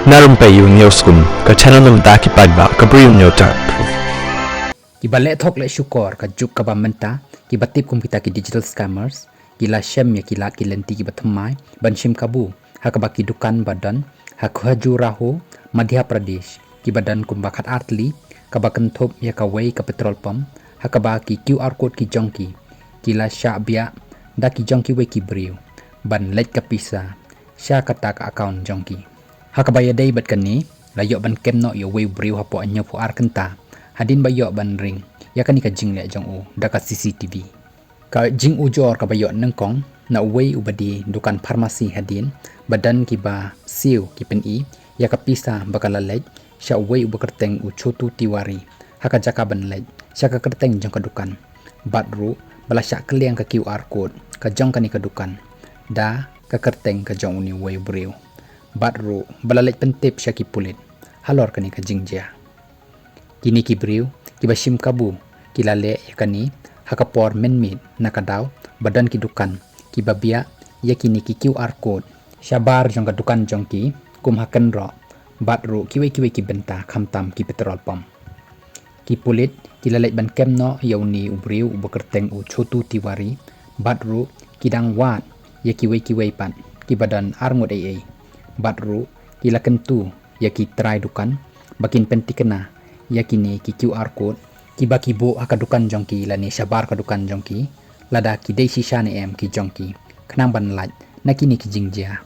Na Rympei U Hynñiewtrep ka channel nabynta ki paidbah ka Bri U Hynñiewtrep. Kiba le thok le shukor ka juk ka bamenta kiba tip kum kita ki digital scammers kila shem ya kila kilenti kiba thamai banshim kabu hakaba ki dukan badan hakhaju raho Madhya Pradesh kiba dan kum bakat artli kaba kenthop ya ka wei ka petrol pump hakaba ki QR code ki jongki kila Shah bia da ki jongki wei ki briew ban let ka pisa Shah kata ka account jongki hakaba ya dei bat kani layok ban kem no yo wei briew hapo anyo pu ar kenta hadin bayok ban ring ya kan ka jing le jong u da ka CCTV ka jing u jor ka bayok nengkong na wei ubadi dukan farmasi hadin badan ki ba siu ki pen i ya ka pisa bakala lej sha wei u kyrteng u chotu tiwari haka jaka ban lej sha ka kyrteng jong ka dukan baroh bala sha kylliang ka QR code ka jong ka ni ka dukan da ka kyrteng ka jong ni wei briew baroh bala lej pentip sha ki pulit halor ka ni ka jingja kini ki briew kiba shim kabu kilale yakani hakapor menmit nakadaw badan ki dukan kiba bia yakini ki QR code shabar jong ka dukan jong ki kum hakan ro baroh kiwe ki benta khamtam ki petrol pump ki pulit kilale ban kem no yauni ubriu ubakirteng u chotu tiwari baroh kidang wat yakiwe pan ki badan arngot ai baroh kila kentu yaki try dukan bakin pentikena yakini ki QR code kiba kibo akadukan jongki lani shabar kadukan jongki lada ki dei shisha ni em ki jongki khnang ban laj nakini ki jingja